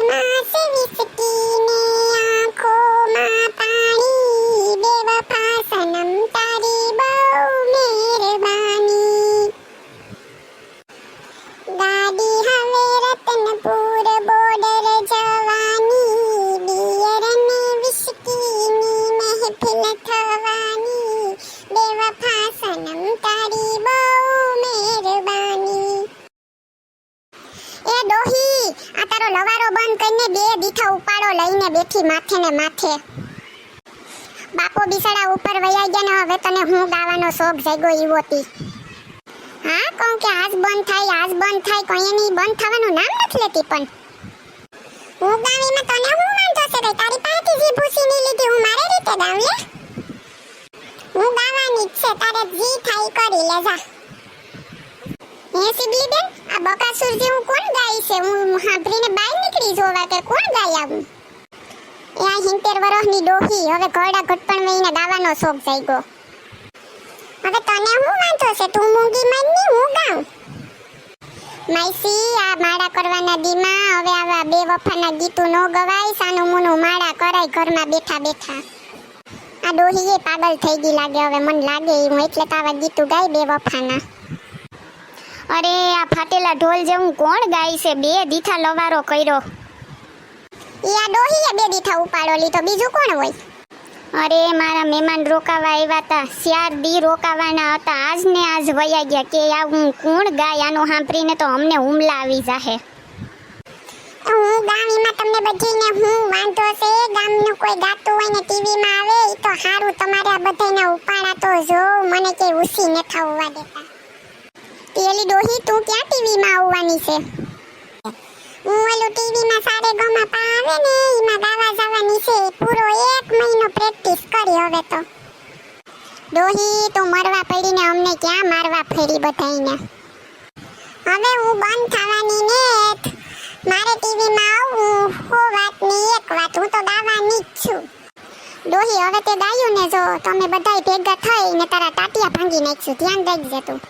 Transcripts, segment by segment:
मास whisky ने आँखों में पानी बेवफा सनम तारी बहु मेहरबानी गाड़ी हवे रतनपुर बॉर्डर जवानी बियर ने विसकी ની મહેફિલ થવાની બેવફા સનમ તારી બહુ મહેરબાની એ ડોહી આ તારો લવારો બંધ કરીને બે દીઠા ઉપાડો લઈને બેઠી માથે ને માથે બાપો બિસાડા ઉપર વયા ગયા ને હવે તને હું ગાવાનો શોખ જાગ્યો ઈવોતી હા કહું કે આજ બંધ થાય કોઈ નહીં બંધ થવાનું નામ નથી લેતી પણ હું ગાવીમાં તને હું વાંધો છે કે તારી પાસેથી જી ભૂસી ની લીધી હું મારી રીતે ગાઉં લે હું ગાવાની જ છે તારે જી થાય કરી લે જા હે સિબલી બેન આ બકાસુર જે હું કોણ ગાઈ છે હું સાંભળીને બહાર નીકળી જોવા કે કોણ ગાઈ આવું એ આ 70 વર્ષની ડોહી હવે ઘોડા ઘટપણ વહીને ગાવાનો શોખ જાગ્યો હવે તને હું વાંધો છે તું મૂંગી મારની હું ગાઉં માઈસી આ માળા કરવાના દીમાં હવે આવા બે વફાના ગીતો નો ગવાય સાનું મુનું માળા કરાય ઘરમાં બેઠા બેઠા આ ડોહીએ પાગલ થઈ ગઈ લાગે હવે મન લાગે હું એટલે તો આવા ગીતો ગાય બે વફાના અરે આ ફાટેલા ઢોલ જેવું કોણ ગાય છે બે દીઠા લવારો કર્યો ઈ આ ડોહીએ બે દીઠા ઉપાડો લીધો બીજું કોણ હોય અરે મારા મહેમાન રોકાવા આવ્યા હતા 4 દી રોકાવાના હતા આજ ને આજ વયા ગયા કે આ હું કોણ ગાય આનું સાંભળીને તો અમને હુમલા આવી જાહે હું ગામીમાં તમને બધીને હું વાંધો છે ગામનું કોઈ ગાતું હોય ને ટીવીમાં આવે ઈ તો હારું તમારે આ બધાયના ઉપાડા તો જો મને કે ઉસી ન થવા દેતા પેલી ડોહી તું ક્યાં ટીવીમાં આવવાની છે હું ઓલું ટીવીમાં સારે ગમા પા આવે ને એમાં ગાવા જવાની છે પૂરો 1 મહિનો પ્રેક્ટિસ કરી હવે તો ડોહી તું મરવા પડીને અમને ક્યાં મારવા ફેરી બધાઈને હવે હું બંધ થવાની ને મારે ટીવીમાં આવું હો વાતની એક વાત હું તો ગાવાની જ છું ડોહી હવે તે ગાયું ને જો તમે બધાય ભેગા થઈને તારા ટાટિયા ભાંગી નાખશું ધ્યાન રાખજે તું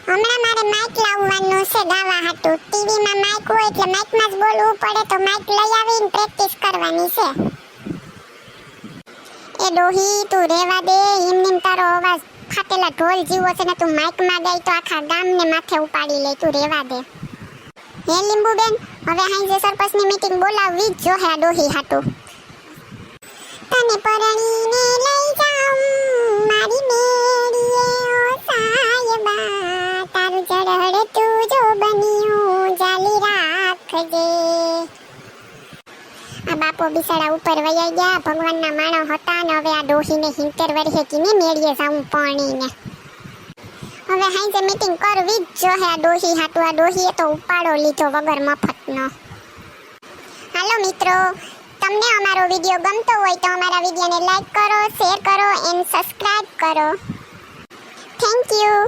હમણાં મારે માઈક લાવવાનું છે ગાવા હાટું ટીવીમાં માઈક હોય એટલે માઈકમાં જ બોલવું પડે તો માઈક લઈ આવીને પ્રેક્ટિસ કરવાની છે એ ડોહી તું રેવા દે એમ તારો અવાજ ફાટેલા ઢોલ જીવો છે ને તું માઈકમાં ગાય તો આખા ગામને માથે ઉપાડી લે તું રેવા દે હે લીંબુ બેન હવે હાંજે સરપંચની મીટિંગ બોલાવવી જ જો હે આ ડોહી હાટું તને પરણીને લઈ જાઉં મારી મેરીએ ઓ સાયબા તારું ચરહડ તું જો બન્યું જાલી રાખજે આ બાપો બિસાડા ઉપર વયા ગયા ભગવાનના માણો હતા ને હવે આ ડોહીને 70 વર્ષે કીને મેળીએ જાઉં પરણીને હવે હાંજે મીટિંગ કરવી જ જો હે આ ડોહી હાટું આ ડોહીએ તો ઉપાડો લીધો વગર મફતનો હાલો મિત્રો તમને અમારો વિડિયો ગમતો હોય તો અમારા વિડિયોને લાઈક કરો શેર કરો એન્ડ સબસ્ક્રાઇબ કરો થેન્ક યુ